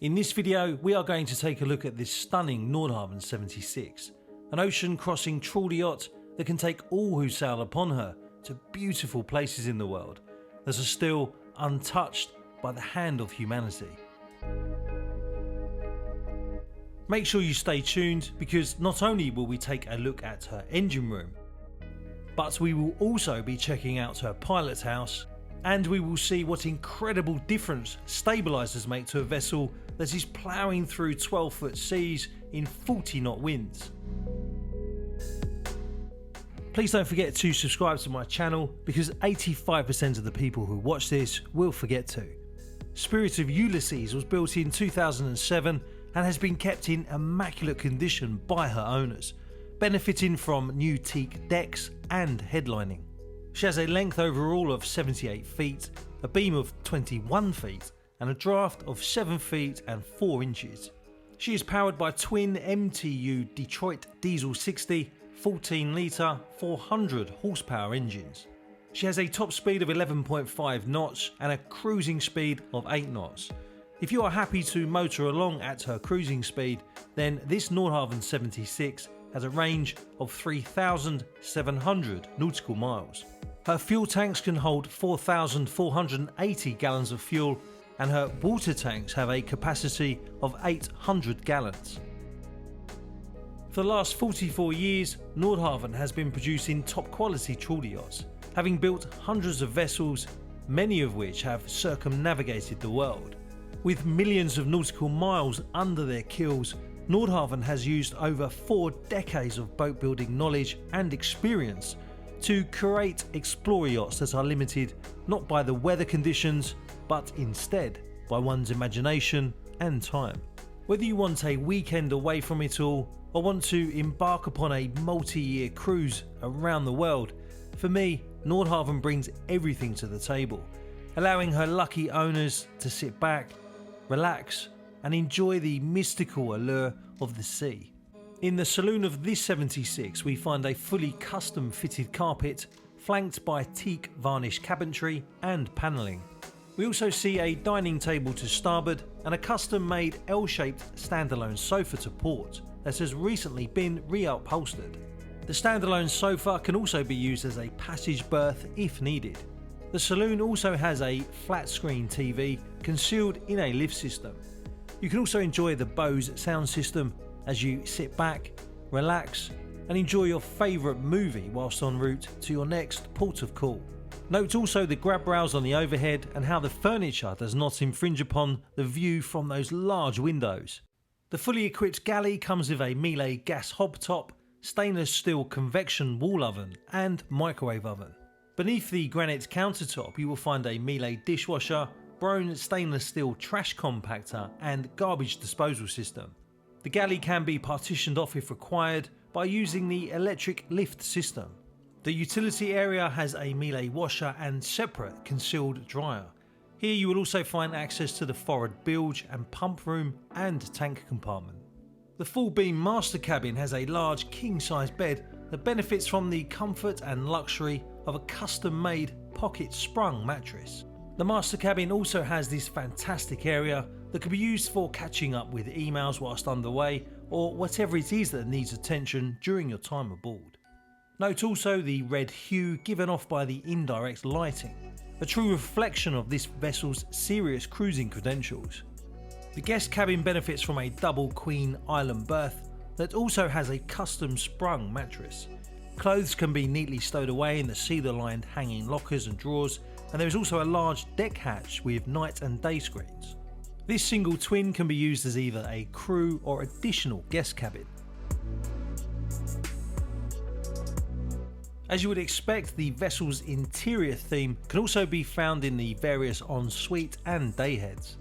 In this video, we are going to take a look at this stunning Nordhavn 76, an ocean-crossing trawler yacht that can take all who sail upon her to beautiful places in the world that are still untouched by the hand of humanity. Make sure you stay tuned, because not only will we take a look at her engine room, but we will also be checking out her pilot house, and we will see what incredible difference stabilisers make to a vessel that is ploughing through 12-foot seas in 40-knot winds. Please don't forget to subscribe to my channel, because 85% of the people who watch this will forget to. Spirit of Ulysses was built in 2007 and has been kept in immaculate condition by her owners, benefiting from new teak decks and headlining. She has a length overall of 78 feet, a beam of 21 feet and a draft of 7 feet and 4 inches. She is powered by twin MTU Detroit Diesel 60 14 litre 400 horsepower engines. She has a top speed of 11.5 knots and a cruising speed of 8 knots. If you are happy to motor along at her cruising speed, then this Nordhavn 76 has a range of 3,700 nautical miles. Her fuel tanks can hold 4,480 gallons of fuel, and her water tanks have a capacity of 800 gallons. For the last 44 years, Nordhavn has been producing top quality trawler yachts, having built hundreds of vessels, many of which have circumnavigated the world. With millions of nautical miles under their keels, Nordhavn has used over 4 decades of boat building knowledge and experience to create explorer yachts that are limited not by the weather conditions, but instead by one's imagination and time. Whether you want a weekend away from it all or want to embark upon a multi-year cruise around the world, for me, Nordhavn brings everything to the table, allowing her lucky owners to sit back, relax and enjoy the mystical allure of the sea. In the saloon of this 76, we find a fully custom fitted carpet flanked by teak varnished cabinetry and panelling. We also see a dining table to starboard and a custom made L-shaped standalone sofa to port that has recently been reupholstered. The standalone sofa can also be used as a passage berth if needed. The saloon also has a flat screen TV concealed in a lift system. You can also enjoy the Bose sound system as you sit back, relax and enjoy your favourite movie whilst en route to your next port of call. Note also the grab rails on the overhead and how the furniture does not infringe upon the view from those large windows. The fully equipped galley comes with a Miele gas hob top, stainless steel convection wall oven and microwave oven. Beneath the granite countertop you will find a Miele dishwasher, Brown stainless steel trash compactor and garbage disposal system. The galley can be partitioned off if required by using the electric lift system. The utility area has a Miele washer and separate concealed dryer. Here you will also find access to the forward bilge and pump room and tank compartment. The full beam master cabin has a large king-size bed that benefits from the comfort and luxury of a custom-made pocket sprung mattress. The master cabin also has this fantastic area that can be used for catching up with emails whilst underway or whatever it is that needs attention during your time aboard. Note also the red hue given off by the indirect lighting, a true reflection of this vessel's serious cruising credentials. The guest cabin benefits from a double queen island berth that also has a custom sprung mattress. Clothes can be neatly stowed away in the cedar-lined hanging lockers and drawers, and there is also a large deck hatch with night and day screens. This single twin can be used as either a crew or additional guest cabin. As you would expect, the vessel's interior theme can also be found in the various ensuite and day heads.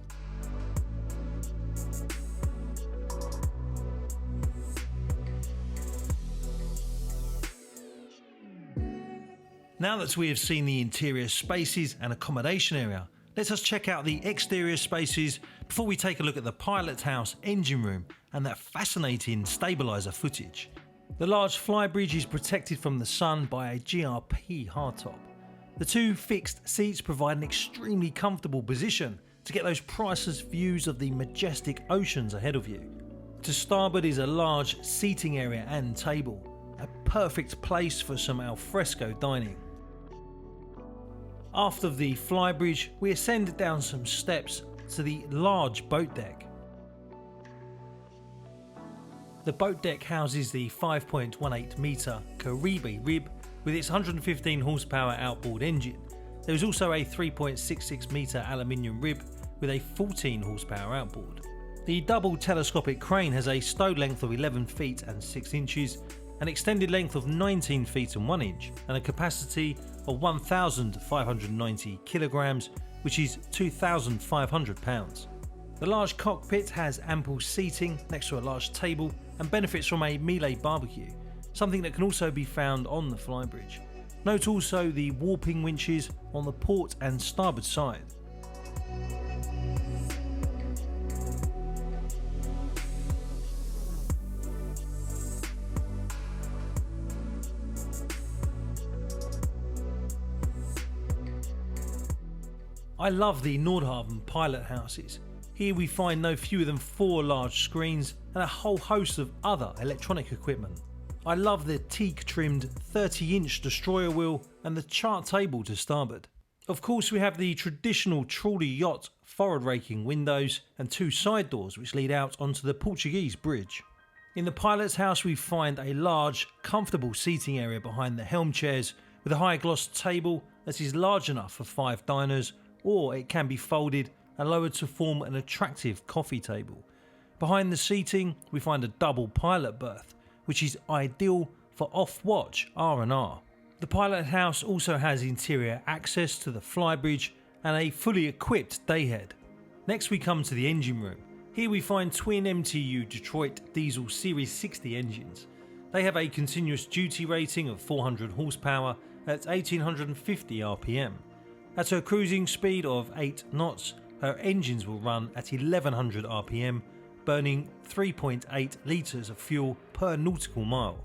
Now that we have seen the interior spaces and accommodation area, let us check out the exterior spaces before we take a look at the pilot house, engine room and that fascinating stabiliser footage. The large flybridge is protected from the sun by a GRP hardtop. The 2 fixed seats provide an extremely comfortable position to get those priceless views of the majestic oceans ahead of you. To starboard is a large seating area and table, a perfect place for some alfresco dining. After the flybridge, we ascend down some steps to the large boat deck. The boat deck houses the 5.18 metre Caribe rib with its 115 horsepower outboard engine. There is also a 3.66 metre aluminium rib with a 14 horsepower outboard. The double telescopic crane has a stowed length of 11 feet and 6 inches, an extended length of 19 feet and 1 inch, and a capacity of 1,590 kilograms, which is 2,500 pounds. The large cockpit has ample seating next to a large table and benefits from a Miele barbecue, something that can also be found on the flybridge. Note also the warping winches on the port and starboard side. I love the Nordhavn pilot houses. Here we find no fewer than 4 large screens and a whole host of other electronic equipment. I love the teak-trimmed 30-inch destroyer wheel and the chart table to starboard. Of course, we have the traditional Trawler Yacht forward-raking windows and 2 side doors which lead out onto the Portuguese bridge. In the pilot's house we find a large, comfortable seating area behind the helm chairs with a high-gloss table that is large enough for 5 diners, or it can be folded and lowered to form an attractive coffee table. Behind the seating we find a double pilot berth, which is ideal for off-watch R&R. The pilot house also has interior access to the flybridge and a fully equipped dayhead. Next we come to the engine room. Here we find twin MTU Detroit Diesel Series 60 engines. They have a continuous duty rating of 400 horsepower at 1850 RPM. At her cruising speed of 8 knots, her engines will run at 1100 RPM, burning 3.8 litres of fuel per nautical mile.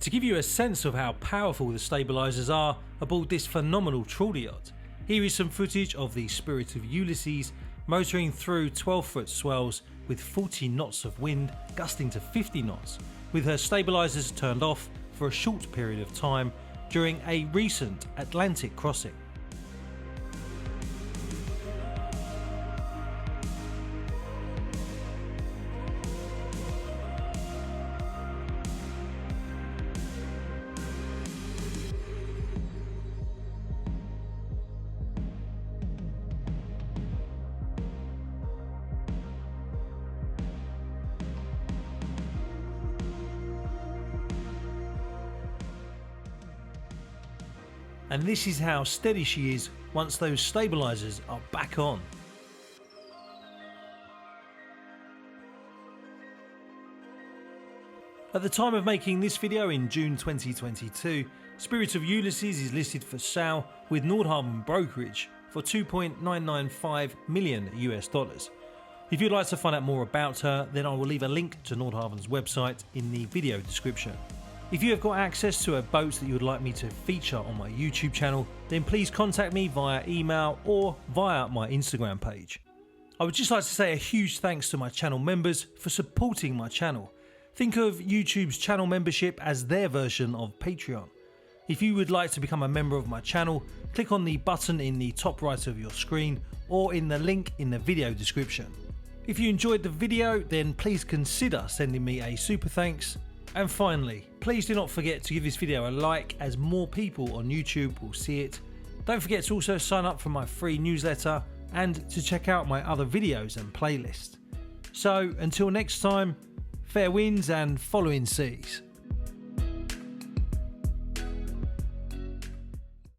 To give you a sense of how powerful the stabilisers are aboard this phenomenal trawler yacht, here is some footage of the Spirit of Ulysses motoring through 12-foot swells with 40 knots of wind gusting to 50 knots, with her stabilisers turned off for a short period of time during a recent Atlantic crossing. And this is how steady she is once those stabilisers are back on. At the time of making this video in June 2022, Spirit of Ulysses is listed for sale with Nordhavn brokerage for $2.995 million US. If you'd like to find out more about her, then I will leave a link to Nordhavn's website in the video description. If you have got access to a boat that you would like me to feature on my YouTube channel, then please contact me via email or via my Instagram page. I would just like to say a huge thanks to my channel members for supporting my channel. Think of YouTube's channel membership as their version of Patreon. If you would like to become a member of my channel, click on the button in the top right of your screen or in the link in the video description. If you enjoyed the video, then please consider sending me a super thanks. And finally, please do not forget to give this video a like as more people on YouTube will see it. Don't forget to also sign up for my free newsletter and to check out my other videos and playlist. So until next time, fair winds and following seas.